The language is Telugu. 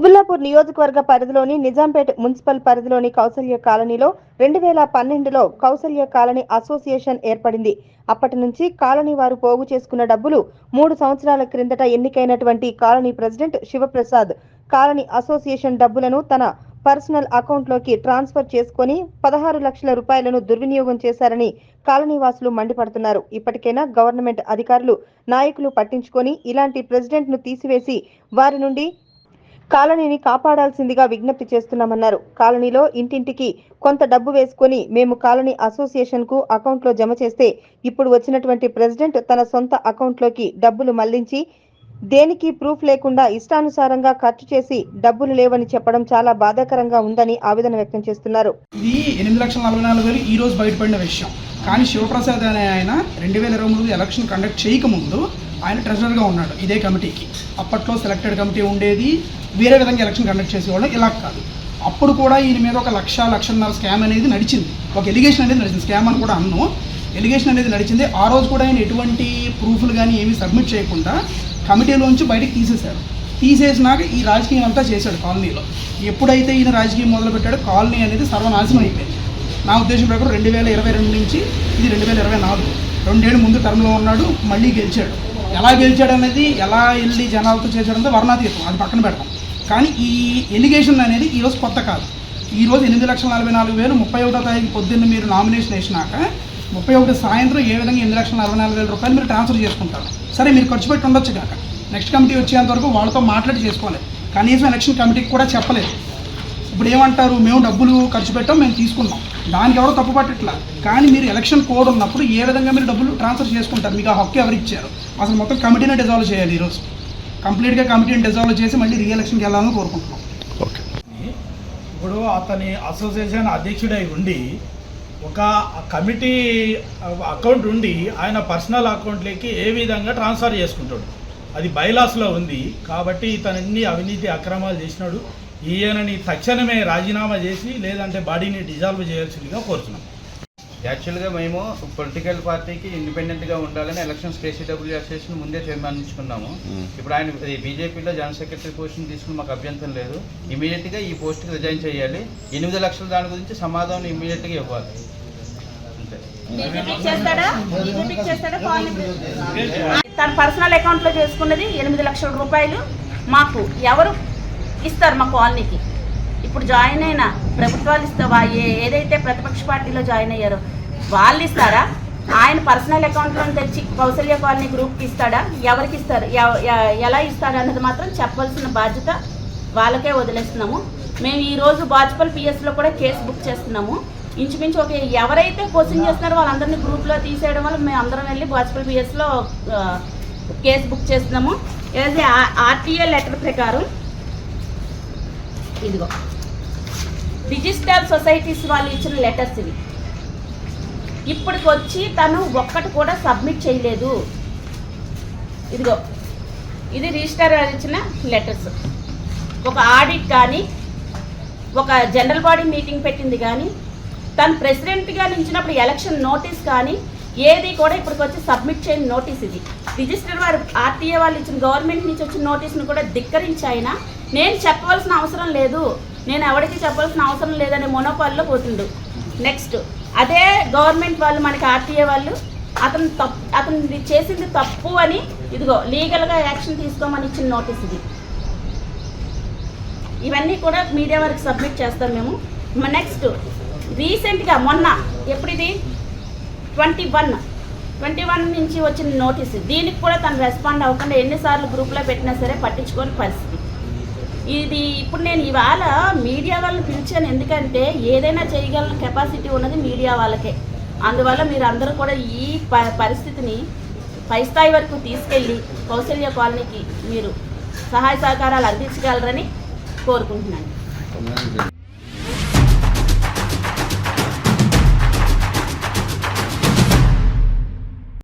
కుత్బుల్లాపూర్ నియోజకవర్గ పరిధిలోని నిజాంపేట్ మున్సిపల్ పరిధిలోని కౌసల్య కాలనీలో 2012లో కౌసల్య కాలనీ అసోసియేషన్ ఏర్పడింది. అప్పటి నుంచి కాలనీ వారు పోగు చేసుకున్న డబ్బులు 3 సంవత్సరాల క్రిందట ఎన్నికైనటువంటి colony president Sivaprasad colony association డబ్బులను తన పర్సనల్ అకౌంట్లోకి ట్రాన్స్ఫర్ చేసుకొని 16 లక్షల రూపాయలను దుర్వినియోగం చేశారని కాలనీవాసులు మండిపడుతున్నారు. ఇప్పటికైనా గవర్నమెంట్ అధికారులు నాయకులు పట్టించుకొని ఇలాంటి ప్రెసిడెంట్ను తీసివేసి వారి నుండి కాలనీని కాపాడాల్సిందిగా విజ్ఞప్తి చేస్తున్నామన్నారు. కాలనీలో ఇంటింటికి కొంత డబ్బు వేసుకొని మేము కాలనీ అసోసియేషన్ కు అకౌంట్లో జమ చేస్తే ఇప్పుడు వచ్చినటువంటి ప్రెసిడెంట్ తన సొంత అకౌంట్లోకి డబ్బులు మళ్లించి దేనికి ప్రూఫ్ లేకుండా ఇష్టానుసారంగా ఖర్చు చేసి డబ్బులు లేవని చెప్పడం చాలా బాధాకరంగా ఉందని ఆవేదన వ్యక్తం చేస్తున్నారు. ఇది 8,44,000 ఈ రోజు బయటపడిన విషయం. కానీ శివప్రసాద్ అనే ఆయన 2023 ఎలక్షన్ కండక్ట్ చేయకముందు ఆయన ట్రెజరర్గా ఉన్నాడు ఇదే కమిటీకి. అప్పట్లో సెలెక్టెడ్ కమిటీ ఉండేది, వేరే విధంగా ఎలక్షన్ కండక్ట్ చేసేవాళ్ళు, ఇలా కాదు. అప్పుడు కూడా ఈయన మీద 1,00,00,000 స్కామ్ అనేది నడిచింది, ఒక ఎలిగేషన్ అనేది నడిచింది. స్కామ్ అని కూడా అన్ను, ఎలిగేషన్ అనేది నడిచింది. ఆ రోజు కూడా ఆయన ఎటువంటి ప్రూఫ్లు కానీ ఏమీ సబ్మిట్ చేయకుండా కమిటీలోంచి బయటకు తీసేశారు. తీసేసినాక ఈ రాజకీయం అంతా చేశాడు కాలనీలో. ఎప్పుడైతే ఈయన రాజకీయం మొదలుపెట్టాడో కాలనీ అనేది సర్వనాశనం అయిపోయింది. నా ఉద్దేశం ప్రకారం 2022 నుంచి ఇది 2024, 2 ఏళ్ళు ముందు టర్మ్లో ఉన్నాడు, మళ్ళీ గెలిచాడు. ఎలా గెలిచాడు అనేది, ఎలా వెళ్ళి జనాలతో చేశాడంటే వర్ణాతీతం, అది పక్కన పెడతాం. కానీ ఈ ఎలిగేషన్ అనేది ఈరోజు కొత్త కాదు. ఈరోజు 8,44,000 31వ తారీఖు పొద్దున్న మీరు నామినేషన్ వేసినాక 31 సాయంత్రం ఏ విధంగా 8,44,000 రూపాయలు మీరు ట్రాన్స్ఫర్ చేసుకుంటారు. సరే, మీరు ఖర్చు పెట్టి ఉండొచ్చు కాక, నెక్స్ట్ కమిటీ వచ్చేంత వరకు వాళ్ళతో మాట్లాడి చేసుకోలేదు. కనీసం ఎలక్షన్ కమిటీకి కూడా చెప్పలేదు. ఇప్పుడు ఏమంటారు, మేము డబ్బులు ఖర్చు పెట్టాం, మేము తీసుకున్నాం, దానికి ఎవరో తప్పు పట్టట్లా. కానీ మీరు ఎలక్షన్ కోడ్ ఉన్నప్పుడు ఏ విధంగా మీరు డబ్బులు ట్రాన్స్ఫర్ చేసుకుంటారు? మీకు ఆ హక్కు ఎవరు ఇచ్చారు? అసలు మొత్తం కమిటీని డిజాల్వ్ చేయాలి. ఈరోజు కంప్లీట్గా కమిటీని డిజాల్వ్ చేసి మళ్ళీ రీఎలక్షన్కి వెళ్ళాలని కోరుకుంటున్నాం. ఇప్పుడు అతని అసోసియేషన్ అధ్యక్షుడై ఉండి ఒక కమిటీ అకౌంట్ ఉండి ఆయన పర్సనల్ అకౌంట్లోకి ఏ విధంగా ట్రాన్స్ఫర్ చేసుకుంటాడు? అది బైలాస్లో ఉంది. కాబట్టి ఇతన్ని అవినీతి అక్రమాలు చేసినాడు. ఈయనని తక్షణమే రాజీనామా చేసి లేదంటే బాడీని డిజాల్వ్ చేయాల్సిందిగా కోరుతున్నాం. యాక్చువల్గా మేము పొలిటికల్ పార్టీకి ఇండిపెండెంట్గా ఉండాలని ఎలక్షన్స్ కేసీడబ్ల్యూ అసోసియేషన్ ముందే తీర్మానించుకున్నాము. ఇప్పుడు ఆయన బీజేపీలో జనరల్ సెక్రటరీ పోస్ట్ని తీసుకుని మాకు అభ్యంతరం లేదు. ఇమీడియట్గా ఈ పోస్ట్కి రిజైన్ చేయాలి. 8 లక్షల దాని గురించి సమాధానం ఇమీడియట్గా ఇవ్వాలి. అంతే. తన పర్సనల్ అకౌంట్లో చేసుకున్నది 8 లక్షల రూపాయలు మాకు ఎవరు ఇస్తారు? మా కాలనీకి ఇప్పుడు జాయిన్ అయిన ప్రభుత్వాలు ఇస్తావా? ఏదైతే ప్రతిపక్ష పార్టీలో జాయిన్ అయ్యారో వాళ్ళు ఇస్తారా? ఆయన పర్సనల్ అకౌంట్లో తెచ్చి కౌసల్య కాలనీ గ్రూప్కి ఇస్తాడా? ఎవరికి ఇస్తారు? ఎలా ఇస్తారు అన్నది మాత్రం చెప్పాల్సిన బాధ్యత వాళ్ళకే వదిలేస్తున్నాము. మేము ఈరోజు బాజ్పల్ పిఎస్లో కూడా కేసు బుక్ చేస్తున్నాము. ఇంచుమించు ఎవరైతే క్వశ్చన్ చేస్తున్నారో వాళ్ళందరినీ గ్రూప్లో తీసేయడం వల్ల మేము అందరం వెళ్ళి బాజ్పల్ పిఎస్లో కేసు బుక్ చేస్తున్నాము. ఏదైతే ఆర్టీఏ లెటర్ ప్రకారం ఇదిగో రిజిస్టర్ సొసైటీస్ వాళ్ళు ఇచ్చిన లెటర్స్ ఇవి. ఇప్పటికి వచ్చి తను ఒక్కటి కూడా సబ్మిట్ చేయలేదు. ఇదిగో ఇది రిజిస్టర్ ఇచ్చిన లెటర్స్. ఒక ఆడిట్ కానీ, ఒక జనరల్ బాడీ మీటింగ్ పెట్టింది కానీ, తను ప్రెసిడెంట్గా నిలిచినప్పుడు ఎలక్షన్ నోటీస్ కానీ ఏది కూడా ఇప్పటికి వచ్చి సబ్మిట్ చేయని నోటీస్ ఇది. రిజిస్టర్ వారు ఆర్టీఏ వాళ్ళు ఇచ్చిన గవర్నమెంట్ నుంచి వచ్చిన నోటీస్ను కూడా ధిక్కరించి ఆయన నేను చెప్పవలసిన అవసరం లేదు, నేను ఎవరికి చెప్పాల్సిన అవసరం లేదనే మొనోపాల్లో పోతుండు. నెక్స్ట్ అదే గవర్నమెంట్ వాళ్ళు మనకి ఆర్టీఏ వాళ్ళు అతను చేసింది తప్పు అని ఇదిగో లీగల్గా యాక్షన్ తీసుకోమని ఇచ్చిన నోటీస్ ఇది. ఇవన్నీ కూడా మీడియా వరకు సబ్మిట్ చేస్తాం మేము. నెక్స్ట్ రీసెంట్గా మొన్న ఎప్పుడిది 21 నుంచి వచ్చిన నోటీస్, దీనికి కూడా తను రెస్పాండ్ అవ్వకుండా ఎన్నిసార్లు గ్రూప్లో పెట్టినా సరే పట్టించుకోని పరిస్థితి ఇది. ఇప్పుడు నేను ఇవాళ మీడియా వాళ్ళని పిలిచాను, ఎందుకంటే ఏదైనా చేయగల కెపాసిటీ ఉన్నది మీడియా వాళ్ళకే. అందువల్ల మీరు అందరూ కూడా ఈ పరిస్థితిని పై స్థాయి వరకు తీసుకెళ్ళి కౌసల్య కాలనీకి మీరు సహాయ సహకారాలు అందించగలరని కోరుకుంటున్నాను.